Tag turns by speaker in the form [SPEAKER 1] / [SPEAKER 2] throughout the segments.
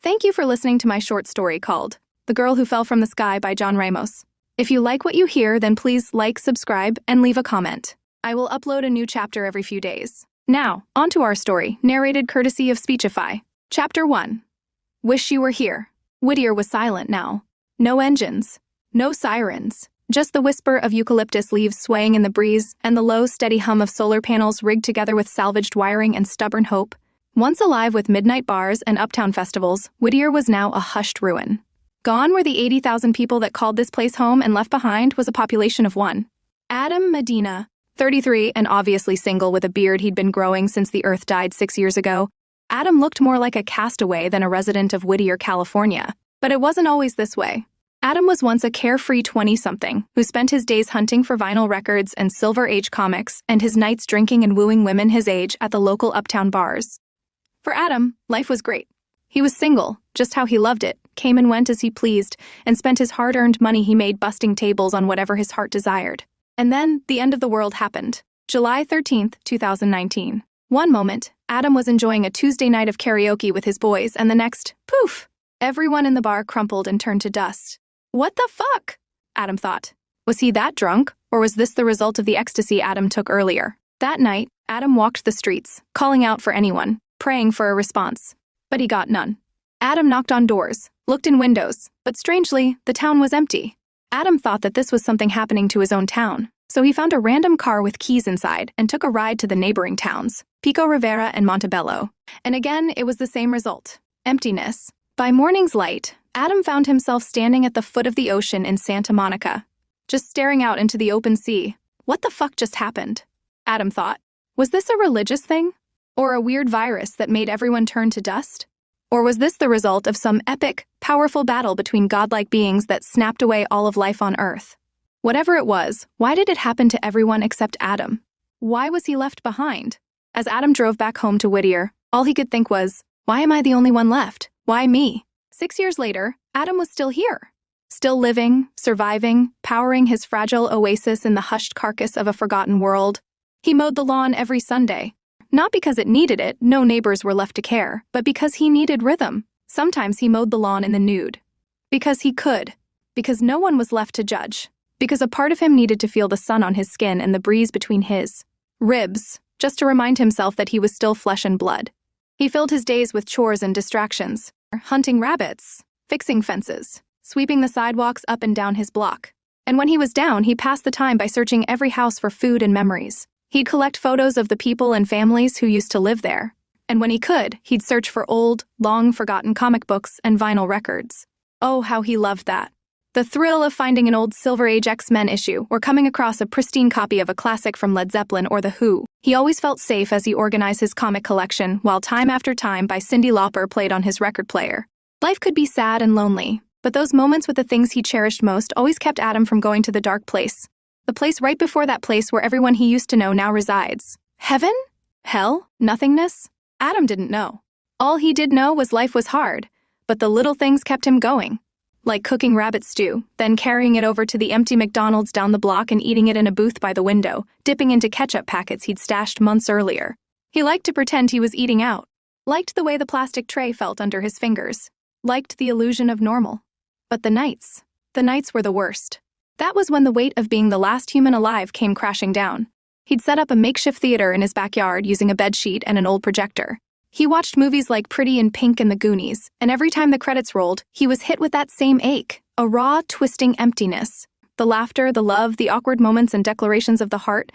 [SPEAKER 1] Thank you for listening to my short story called The Girl Who Fell from the Sky by John Ramos. If you like what you hear, then please like, subscribe, and leave a comment. I will upload a new chapter every few days. Now, on to our story, narrated courtesy of Speechify. Chapter 1. Wish You Were Here. Whittier was silent now. No engines. No sirens. Just the whisper of eucalyptus leaves swaying in the breeze and the low, steady hum of solar panels rigged together with salvaged wiring and stubborn hope. Once alive with midnight bars and uptown festivals, Whittier was now a hushed ruin. Gone were the 80,000 people that called this place home, and left behind was a population of one. Adam Medina, 33 and obviously single with a beard he'd been growing since the Earth died 6 years ago. Adam looked more like a castaway than a resident of Whittier, California. But it wasn't always this way. Adam was once a carefree 20-something who spent his days hunting for vinyl records and Silver Age comics and his nights drinking and wooing women his age at the local uptown bars. For Adam, life was great. He was single, just how he loved it, came and went as he pleased, and spent his hard-earned money he made busting tables on whatever his heart desired. And then, the end of the world happened. July 13th, 2019. One moment, Adam was enjoying a Tuesday night of karaoke with his boys, and the next, poof! Everyone in the bar crumpled and turned to dust. What the fuck? Adam thought. Was he that drunk, or was this the result of the ecstasy Adam took earlier? That night, Adam walked the streets, calling out for anyone, praying for a response. But he got none. Adam knocked on doors, looked in windows, but strangely, the town was empty. Adam thought that this was something happening to his own town, so he found a random car with keys inside and took a ride to the neighboring towns, Pico Rivera and Montebello. And again, it was the same result. Emptiness. By morning's light, Adam found himself standing at the foot of the ocean in Santa Monica, just staring out into the open sea. What the fuck just happened? Adam thought. Was this a religious thing? Or a weird virus that made everyone turn to dust? Or was this the result of some epic, powerful battle between godlike beings that snapped away all of life on Earth? Whatever it was, why did it happen to everyone except Adam? Why was he left behind? As Adam drove back home to Whittier, all he could think was, why am I the only one left? Why me? 6 years later, Adam was still here. Still living, surviving, powering his fragile oasis in the hushed carcass of a forgotten world. He mowed the lawn every Sunday. Not because it needed it, no neighbors were left to care, but because he needed rhythm. Sometimes he mowed the lawn in the nude. Because he could. Because no one was left to judge. Because a part of him needed to feel the sun on his skin and the breeze between his ribs, just to remind himself that he was still flesh and blood. He filled his days with chores and distractions. Hunting rabbits, fixing fences, sweeping the sidewalks up and down his block. And when he was down, he passed the time by searching every house for food and memories. He'd collect photos of the people and families who used to live there. And when he could, he'd search for old, long-forgotten comic books and vinyl records. Oh, how he loved that. The thrill of finding an old Silver Age X-Men issue or coming across a pristine copy of a classic from Led Zeppelin or The Who. He always felt safe as he organized his comic collection while Time After Time by Cyndi Lauper played on his record player. Life could be sad and lonely, but those moments with the things he cherished most always kept Adam from going to the dark place. The place right before that place where everyone he used to know now resides. Heaven? Hell? Nothingness? Adam didn't know. All he did know was life was hard, but the little things kept him going. Like cooking rabbit stew, then carrying it over to the empty McDonald's down the block and eating it in a booth by the window, dipping into ketchup packets he'd stashed months earlier. He liked to pretend he was eating out. Liked the way the plastic tray felt under his fingers. Liked the illusion of normal. But the nights were the worst. That was when the weight of being the last human alive came crashing down. He'd set up a makeshift theater in his backyard using a bedsheet and an old projector. He watched movies like Pretty in Pink and The Goonies, and every time the credits rolled, he was hit with that same ache, a raw, twisting emptiness. The laughter, the love, the awkward moments and declarations of the heart,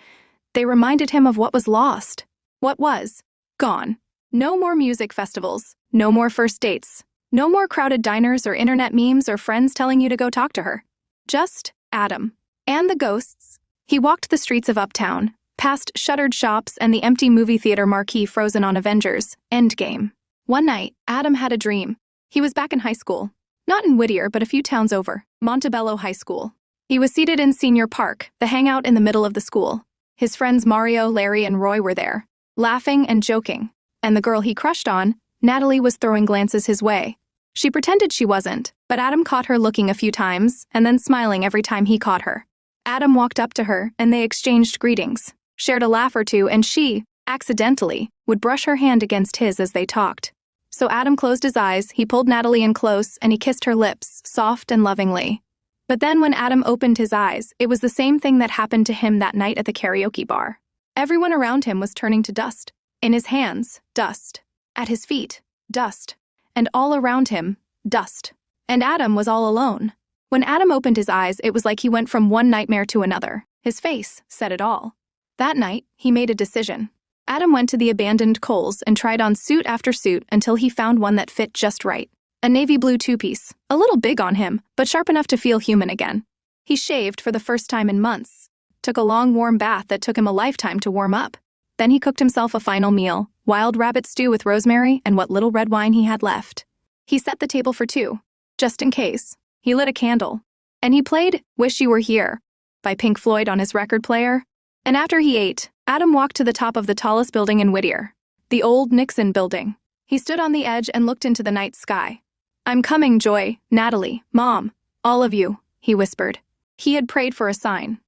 [SPEAKER 1] they reminded him of what was lost. What was gone. No more music festivals, no more first dates, no more crowded diners or internet memes or friends telling you to go talk to her. Just Adam. And the ghosts. He walked the streets of Uptown, past shuttered shops and the empty movie theater marquee frozen on Avengers Endgame. One night, Adam had a dream. He was back in high school. Not in Whittier, but a few towns over, Montebello High School. He was seated in Senior Park, the hangout in the middle of the school. His friends Mario, Larry, and Roy were there, laughing and joking. And the girl he crushed on, Natalie, was throwing glances his way. She pretended she wasn't, but Adam caught her looking a few times and then smiling every time he caught her. Adam walked up to her and they exchanged greetings, shared a laugh or two, and she, accidentally, would brush her hand against his as they talked. So Adam closed his eyes, he pulled Natalie in close, and he kissed her lips, soft and lovingly. But then when Adam opened his eyes, it was the same thing that happened to him that night at the karaoke bar. Everyone around him was turning to dust. In his hands, dust. At his feet, dust. And all around him, dust. And Adam was all alone. When Adam opened his eyes, it was like he went from one nightmare to another. His face said it all. That night, he made a decision. Adam went to the abandoned Kohl's and tried on suit after suit until he found one that fit just right. A navy blue two-piece, a little big on him, but sharp enough to feel human again. He shaved for the first time in months, took a long warm bath that took him a lifetime to warm up. Then he cooked himself a final meal, wild rabbit stew with rosemary and what little red wine he had left. He set the table for two, just in case. He lit a candle, and he played Wish You Were Here by Pink Floyd on his record player. And after he ate, Adam walked to the top of the tallest building in Whittier, the old Nixon building. He stood on the edge and looked into the night sky. "I'm coming, Joy, Natalie, Mom, all of you," he whispered. He had prayed for a sign,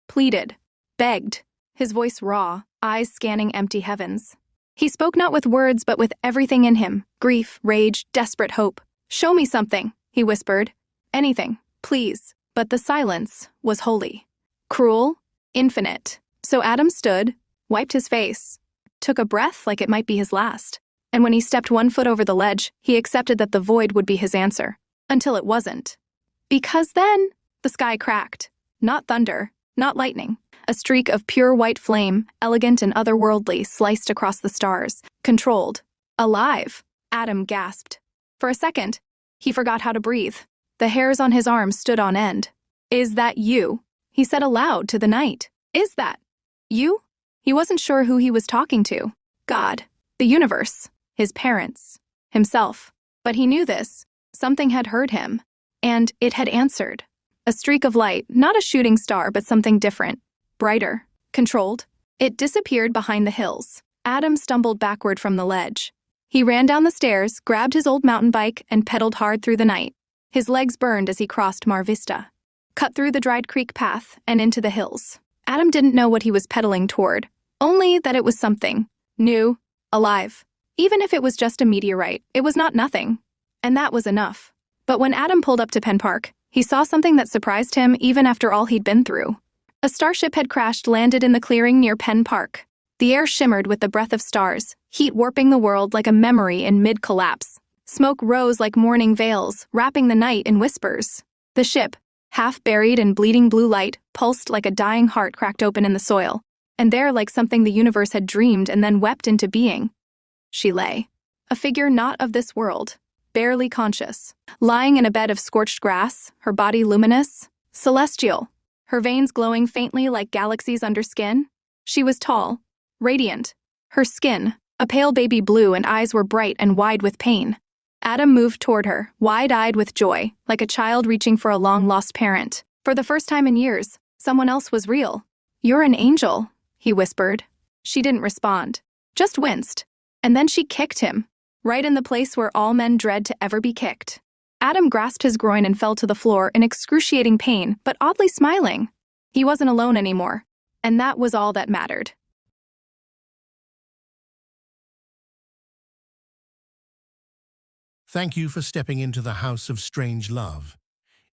[SPEAKER 1] pleaded, begged, his voice raw, eyes scanning empty heavens. He spoke not with words but with everything in him, grief, rage, desperate hope. "Show me something," he whispered. "Anything, please." But the silence was holy, cruel, infinite. So Adam stood, wiped his face, took a breath like it might be his last. And when he stepped one foot over the ledge, he accepted that the void would be his answer. Until it wasn't. Because then, the sky cracked. Not thunder, not lightning. A streak of pure white flame, elegant and otherworldly, sliced across the stars. Controlled. Alive. Adam gasped. For a second, he forgot how to breathe. The hairs on his arms stood on end. "Is that you?" he said aloud to the night. "Is that you?" He wasn't sure who he was talking to. God. The universe. His parents. Himself. But he knew this. Something had heard him. And it had answered. A streak of light, not a shooting star, but something different. Brighter. Controlled. It disappeared behind the hills. Adam stumbled backward from the ledge. He ran down the stairs, grabbed his old mountain bike, and pedaled hard through the night. His legs burned as he crossed Mar Vista. Cut through the dried creek path and into the hills. Adam didn't know what he was pedaling toward, only that it was something. New. Alive. Even if it was just a meteorite, it was not nothing. And that was enough. But when Adam pulled up to Penn Park, he saw something that surprised him even after all he'd been through. A starship had landed in the clearing near Penn Park. The air shimmered with the breath of stars, heat warping the world like a memory in mid-collapse. Smoke rose like morning veils, wrapping the night in whispers. The ship, half buried in bleeding blue light, pulsed like a dying heart cracked open in the soil. And there, like something the universe had dreamed and then wept into being, she lay. A figure not of this world, barely conscious, lying in a bed of scorched grass, her body luminous, celestial, her veins glowing faintly like galaxies under skin. She was tall, radiant, her skin, a pale baby blue, and eyes were bright and wide with pain. Adam moved toward her, wide-eyed with joy, like a child reaching for a long-lost parent. For the first time in years, someone else was real. "You're an angel," he whispered. She didn't respond, just winced. And then she kicked him, right in the place where all men dread to ever be kicked. Adam grasped his groin and fell to the floor in excruciating pain, but oddly smiling. He wasn't alone anymore, and that was all that mattered.
[SPEAKER 2] Thank you for stepping into the house of strange love.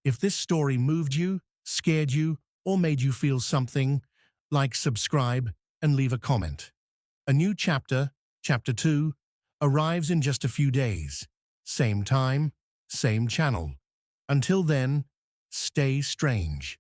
[SPEAKER 2] If this story moved you, scared you, or made you feel something, like, subscribe, and leave a comment. A new chapter, Chapter 2, arrives in just a few days. Same time, same channel. Until then, stay strange.